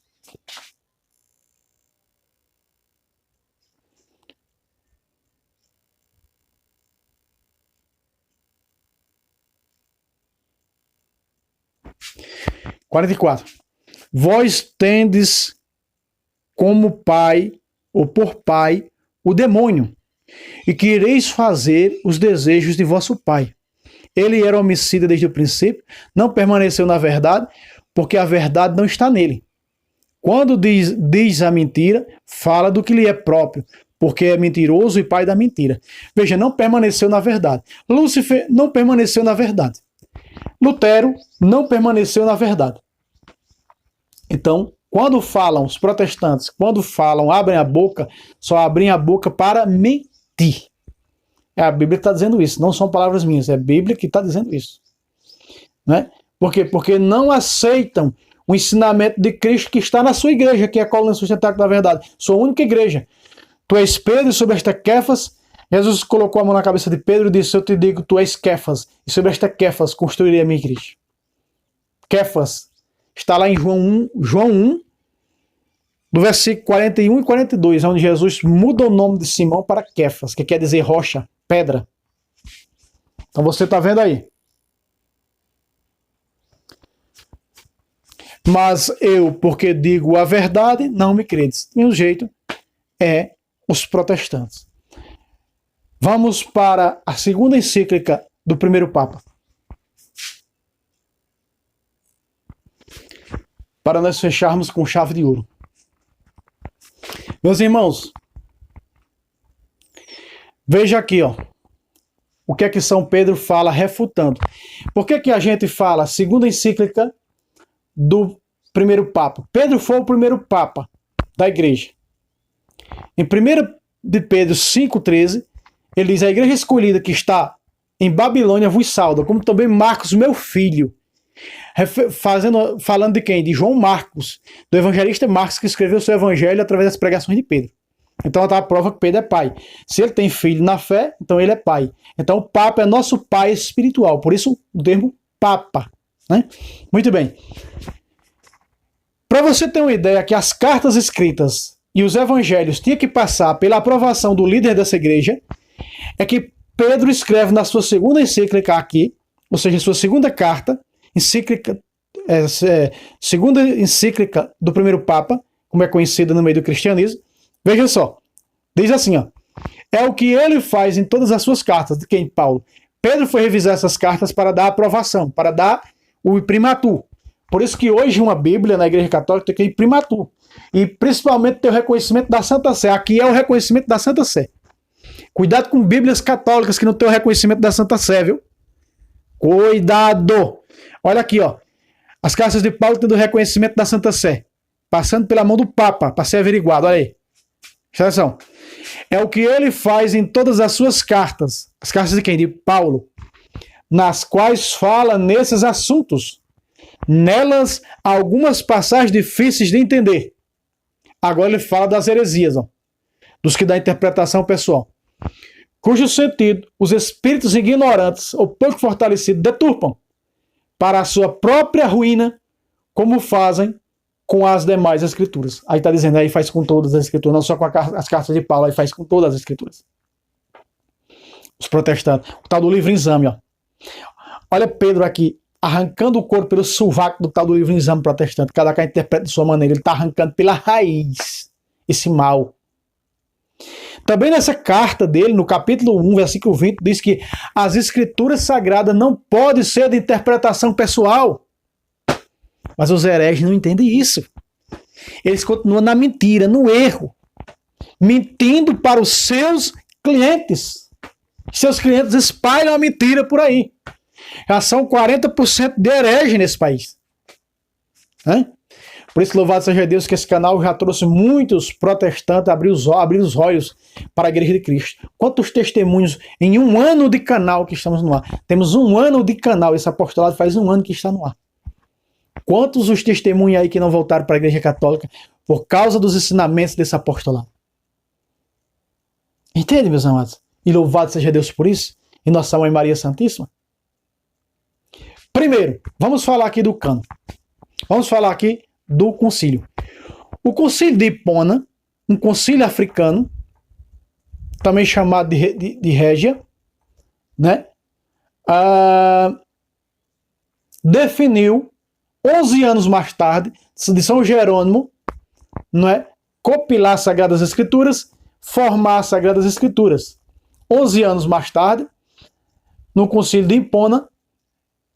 (44). Vós tendes como pai, ou por pai, o demônio, e quereis fazer os desejos de vosso pai. Ele era homicida desde o princípio, não permaneceu na verdade, porque a verdade não está nele. Quando diz a mentira, fala do que lhe é próprio, porque é mentiroso e pai da mentira. Veja, não permaneceu na verdade. Lúcifer não permaneceu na verdade. Lutero não permaneceu na verdade. Então, quando falam os protestantes, quando falam, abrem a boca, só abrem a boca para mentir. ti. É a Bíblia que está dizendo isso, não são palavras minhas, é a Bíblia que está dizendo isso. Né? Por quê? Porque não aceitam o ensinamento de Cristo que está na sua igreja, que é a coluna sustentáculo da verdade. Sua única igreja. Tu és Pedro, e sobre esta Quefas, Jesus colocou a mão na cabeça de Pedro e disse: eu te digo, tu és Quefas, e sobre esta Quefas construirei a minha igreja. Quefas está lá em João 1, do versículo 41 e 42, onde Jesus muda o nome de Simão para Quefas, que quer dizer rocha, pedra. Então você está vendo aí. Mas eu, porque digo a verdade, não me credes. Do mesmo jeito é os protestantes. Vamos para a segunda encíclica do primeiro Papa. Para nós fecharmos com chave de ouro. Meus irmãos, veja aqui, ó, o que é que São Pedro fala refutando. Por que a gente fala segunda encíclica do primeiro Papa? Pedro foi o primeiro Papa da igreja. Em 1 de Pedro 5,13, ele diz: a igreja escolhida que está em Babilônia vos sauda, como também Marcos, meu filho. Falando de quem? De João Marcos, do evangelista Marcos, que escreveu seu evangelho através das pregações de Pedro. Então está a prova que Pedro é pai. Se ele tem filho na fé, então ele é pai. Então o Papa é nosso pai espiritual, por isso o termo Papa. Né? Muito bem. Para você ter uma ideia que as cartas escritas e os evangelhos tinham que passar pela aprovação do líder dessa igreja, é que Pedro escreve na sua segunda encíclica aqui, ou seja, sua segunda carta, segunda encíclica do primeiro Papa, como é conhecida no meio do cristianismo. Veja só, diz assim, ó, é o que ele faz em todas as suas cartas. De quem? Paulo. Pedro foi revisar essas cartas para dar aprovação, para dar o imprimatur. Por isso que hoje uma Bíblia na Igreja Católica tem que imprimatur. E principalmente ter o reconhecimento da Santa Sé. Aqui é o reconhecimento da Santa Sé. Cuidado com Bíblias católicas que não tem o reconhecimento da Santa Sé, viu? Cuidado! Olha aqui, ó. As cartas de Paulo têm o reconhecimento da Santa Sé, passando pela mão do Papa, para ser averiguado. Olha aí. Presta atenção. É o que ele faz em todas as suas cartas. As cartas de quem? De Paulo. Nas quais fala nesses assuntos. Nelas, algumas passagens difíceis de entender. Agora ele fala das heresias, ó, dos que dá interpretação pessoal, cujo sentido os espíritos ignorantes ou pouco fortalecidos deturpam para a sua própria ruína, como fazem com as demais escrituras. Aí está dizendo, aí faz com todas as escrituras, não só com as cartas de Paulo, aí faz com todas as escrituras. Os protestantes. O tal do livro exame, ó. Olha Pedro aqui, arrancando o couro pelo sovaco do tal do livro exame protestante. Cada cara interpreta de sua maneira. Ele está arrancando pela raiz esse mal. Também nessa carta dele, no capítulo 1, versículo 20, diz que as escrituras sagradas não podem ser de interpretação pessoal. Mas os hereges não entendem isso. Eles continuam na mentira, no erro. Mentindo para os seus clientes. Seus clientes espalham a mentira por aí. Já são 40% de herege nesse país. Por isso, louvado seja Deus que esse canal já trouxe muitos protestantes a abrir os olhos para a Igreja de Cristo. Quantos testemunhos em um ano de canal que estamos no ar? Temos um ano de canal, esse apostolado faz um ano que está no ar. Quantos os testemunhos aí que não voltaram para a Igreja Católica por causa dos ensinamentos desse apostolado? Entende, meus amados? E louvado seja Deus por isso. E nossa Mãe Maria Santíssima. Primeiro, vamos falar aqui do cânon. Vamos falar aqui do concílio. O concílio de Hipona, um concílio africano, também chamado de Régia, né? Definiu, 11 anos mais tarde, de São Jerônimo, não é? Compilar as Sagradas Escrituras, formar as Sagradas Escrituras. 11 anos mais tarde, no concílio de Hipona,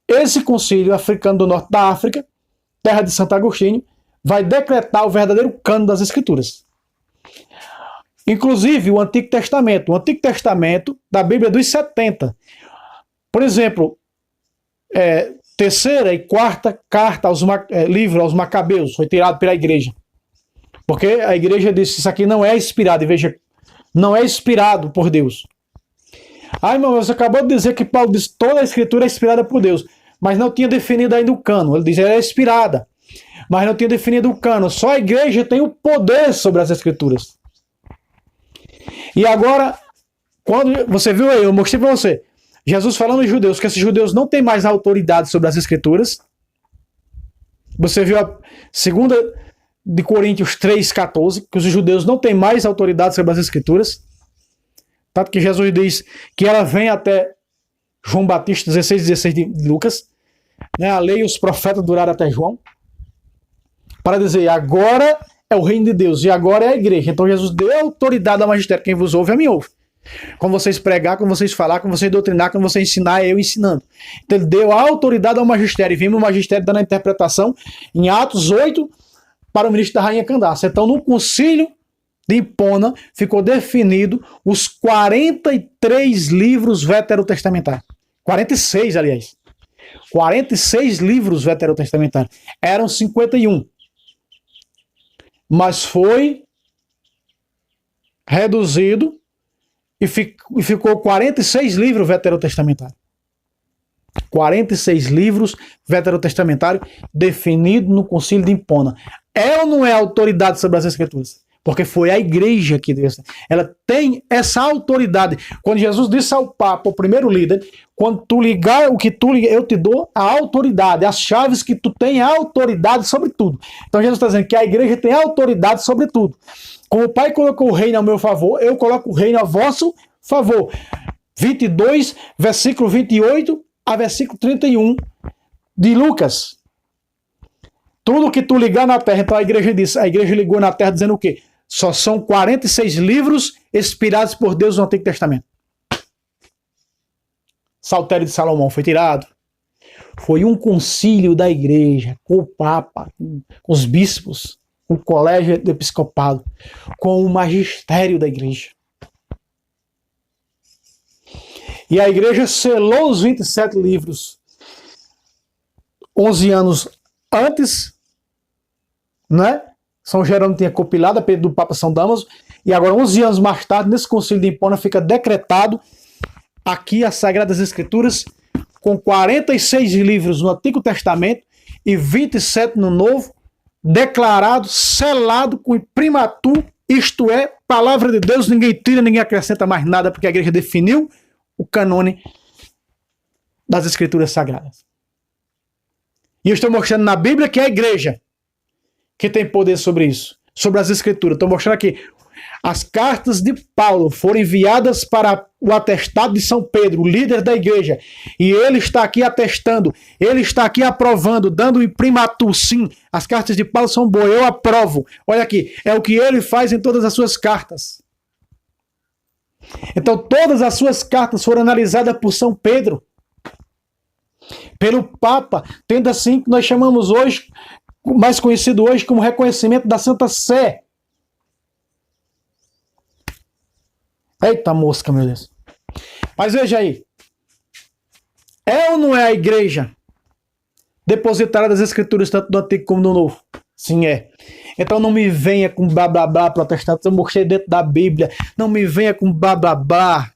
esse concílio africano do norte da África, terra de Santo Agostinho, vai decretar o verdadeiro cânon das Escrituras. Inclusive o Antigo Testamento. O Antigo Testamento da Bíblia dos 70. Por exemplo, terceira e quarta carta livro aos Macabeus foi tirado pela igreja. Porque a igreja disse que isso aqui não é inspirado. E veja, não é inspirado por Deus. Ai, meu, você acabou de dizer que Paulo diz que toda a escritura é inspirada por Deus, mas não tinha definido ainda o cano. Ele diz que ela é inspirada, mas não tinha definido o cano. Só a igreja tem o poder sobre as escrituras. E agora, quando você viu aí, eu mostrei para você, Jesus falando aos judeus que esses judeus não têm mais autoridade sobre as escrituras. Você viu a segunda de Coríntios 3,14, que os judeus não têm mais autoridade sobre as escrituras. Tanto que Jesus diz que ela vem até João Batista 16 de Lucas, né? A lei e os profetas duraram até João, para dizer, agora é o reino de Deus e agora é a igreja. Então Jesus deu autoridade ao magistério. Quem vos ouve, a mim ouve. Quando vocês pregar, quando vocês falar, quando vocês doutrinar, quando vocês ensinar, é eu ensinando. Então ele deu a autoridade ao magistério. E vimos o magistério dando a interpretação em Atos 8 para o ministro da rainha Candace. Então no concílio de Hipona ficou definido os 43 livros veterotestamentários. 46, aliás. 46 livros veterotestamentários. Eram 51. Mas foi reduzido e ficou 46 livros veterotestamentários. 46 livros veterotestamentários definidos no concílio de Hipona. É ou não é autoridade sobre as escrituras? Porque foi a igreja que deu essa. Ela tem essa autoridade. Quando Jesus disse ao Papa, o primeiro líder, quando tu ligar o que tu ligar, eu te dou a autoridade, as chaves que tu tem a autoridade sobre tudo. Então Jesus está dizendo que a igreja tem autoridade sobre tudo. Como o Pai colocou o reino ao meu favor, eu coloco o reino a vosso favor. 22, versículo 28 a versículo 31 de Lucas. Tudo que tu ligar na terra, então a igreja disse, a igreja ligou na terra dizendo o quê? Só são 46 livros inspirados por Deus no Antigo Testamento. Saltério de Salomão foi tirado. Foi um concílio da igreja, com o Papa, com os bispos, com o colégio do episcopado, com o magistério da igreja. E a igreja selou os 27 livros 11 anos antes, né? São Jerônimo tinha compilado a pedido do Papa São Damaso, e agora 11 anos mais tarde, nesse concílio de Hipona, fica decretado aqui as Sagradas Escrituras com 46 livros no Antigo Testamento e 27 no Novo, declarado, selado com imprimatur, isto é, palavra de Deus, ninguém tira, ninguém acrescenta mais nada, porque a igreja definiu o canone das Escrituras Sagradas. E eu estou mostrando na Bíblia que é a igreja que tem poder sobre isso, sobre as Escrituras. Estou mostrando aqui. As cartas de Paulo foram enviadas para o atestado de São Pedro, o líder da igreja. E ele está aqui atestando, ele está aqui aprovando, dando imprimatur. Sim, as cartas de Paulo são boas, eu aprovo. Olha aqui, é o que ele faz em todas as suas cartas. Então todas as suas cartas foram analisadas por São Pedro, pelo Papa, tendo assim que nós chamamos hoje, mais conhecido hoje como reconhecimento da Santa Sé. Eita mosca, meu Deus. Mas veja aí. É ou não é a igreja depositária das Escrituras, tanto do Antigo como do Novo? Sim, é. Então não me venha com blá blá blá protestante. Eu mostrei dentro da Bíblia. Não me venha com blá blá blá.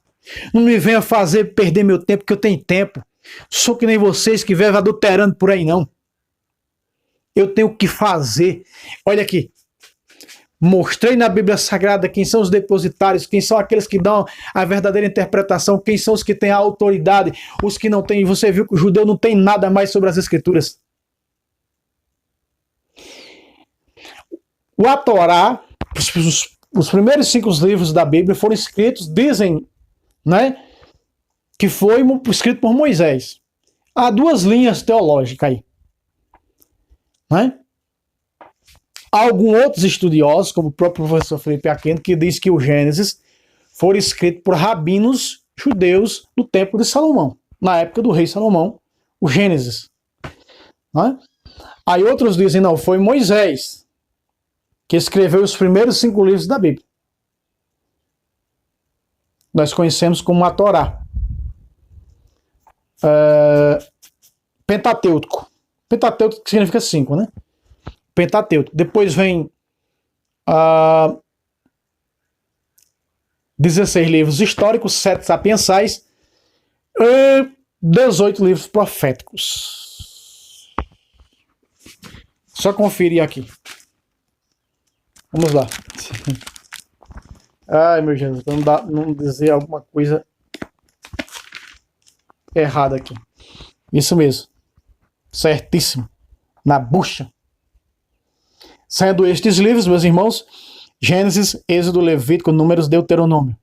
Não me venha fazer perder meu tempo, que eu tenho tempo. Sou que nem vocês que vivem adulterando por aí, não. Eu tenho que fazer. Olha aqui. Mostrei na Bíblia Sagrada quem são os depositários, quem são aqueles que dão a verdadeira interpretação, quem são os que têm a autoridade, os que não têm. Você viu que o judeu não tem nada mais sobre as Escrituras. O Torá, os primeiros 5 livros da Bíblia foram escritos, dizem, né, que foi escrito por Moisés. Há 2 linhas teológicas aí, né? Há alguns outros estudiosos, como o próprio professor Felipe Aquino, que diz que o Gênesis foi escrito por rabinos judeus no tempo de Salomão, na época do rei Salomão, o Gênesis. Né? Aí outros dizem, não, foi Moisés que escreveu os primeiros 5 livros da Bíblia. Nós conhecemos como a Torá. Pentateuco. Pentateuco significa 5, né? Pentateuco. Depois vem 16 livros históricos, 7 sapiensais e 18 livros proféticos. Só conferir aqui. Vamos lá. Ai, meu Jesus, não dizer alguma coisa errada aqui. Isso mesmo. Certíssimo. Na bucha. Sendo estes livros, meus irmãos, Gênesis, Êxodo, Levítico, Números, Deuteronômio,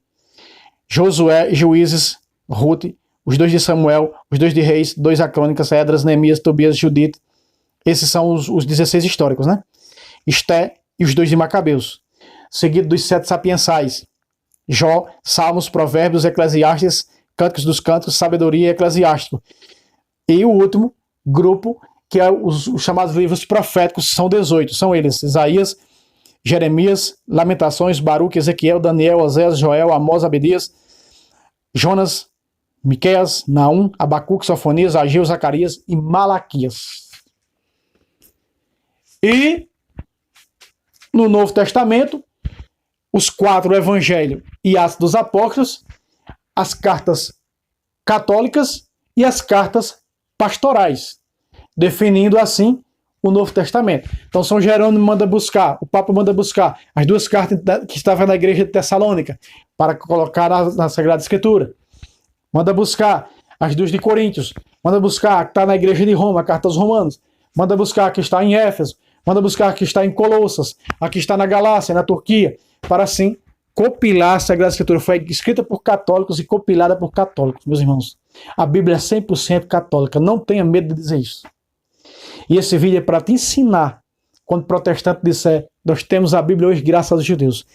Josué, Juízes, Ruth, os 2 de Samuel, os 2 de Reis, 2 a Crônicas, Esdras, Neemias, Tobias, Judite. Esses são os 16 históricos, né? Esté e os 2 de Macabeus. Seguido dos 7 sapiensais. Jó, Salmos, Provérbios, Eclesiastes, Cânticos dos Cânticos, Sabedoria e Eclesiástico. E o último grupo, que é os chamados livros proféticos, são 18. São eles: Isaías, Jeremias, Lamentações, Baruque, Ezequiel, Daniel, Oséias, Joel, Amós, Abdias, Jonas, Miqueias, Naum, Abacuque, Sofonias, Ageu, Zacarias e Malaquias. E no Novo Testamento, os 4 Evangelhos e Atos dos Apóstolos, as cartas católicas e as cartas pastorais, definindo assim o Novo Testamento. Então São Jerônimo manda buscar, o Papa manda buscar as 2 cartas que estavam na igreja de Tessalônica para colocar na Sagrada Escritura. Manda buscar as 2 de Coríntios, manda buscar a que está na igreja de Roma, a carta aos Romanos, manda buscar a que está em Éfeso, manda buscar a que está em Colossas, a que está na Galácia, na Turquia, para assim compilar a Sagrada Escritura. Foi escrita por católicos e compilada por católicos, meus irmãos. A Bíblia é 100% católica, não tenha medo de dizer isso. E esse vídeo é para te ensinar, quando o protestante disser, nós temos a Bíblia hoje graças aos judeus.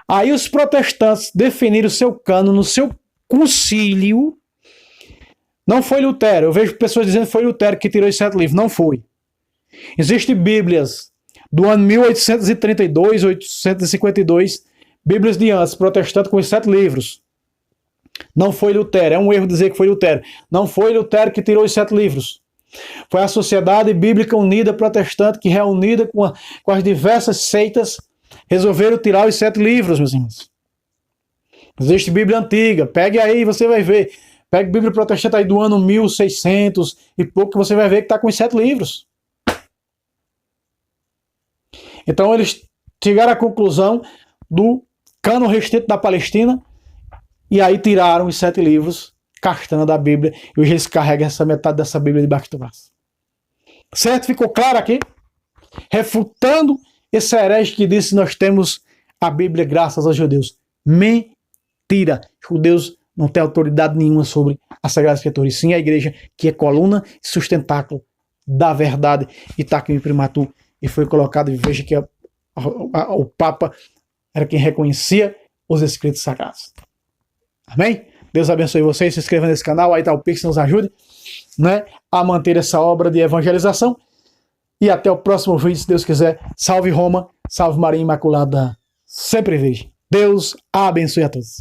Aí os protestantes definiram o seu cano no seu concílio. Não foi Lutero. Eu vejo pessoas dizendo que foi Lutero que tirou os 7 livros. Não foi. Existem Bíblias do ano 1832, 852, Bíblias de antes, protestante com os 7 livros. Não foi Lutero. É um erro dizer que foi Lutero. Não foi Lutero que tirou os 7 livros. Foi a Sociedade Bíblica Unida Protestante que, reunida com as diversas seitas, resolveram tirar os 7 livros, meus irmãos. Existe Bíblia antiga. Pegue aí, você vai ver. Pegue Bíblia Protestante aí do ano 1600 e pouco, que você vai ver que está com os 7 livros. Então eles chegaram à conclusão do cânon restrito da Palestina e aí tiraram os 7 livros, castrando a Bíblia, e hoje eles carregam essa metade dessa Bíblia debaixo do braço. Certo? Ficou claro aqui? Refutando esse herege que disse que nós temos a Bíblia graças aos judeus. Mentira! Judeus não têm autoridade nenhuma sobre a Sagrada Escritura, e sim a igreja, que é coluna e sustentáculo da verdade, e está aqui em Imprimatur, e foi colocado, e veja que o Papa era quem reconhecia os escritos sagrados. Amém? Deus abençoe vocês, se inscreva nesse canal, aí está o Pix, nos ajude, né, a manter essa obra de evangelização. E até o próximo vídeo, se Deus quiser. Salve Roma, salve Maria Imaculada, sempre virgem. Deus abençoe a todos.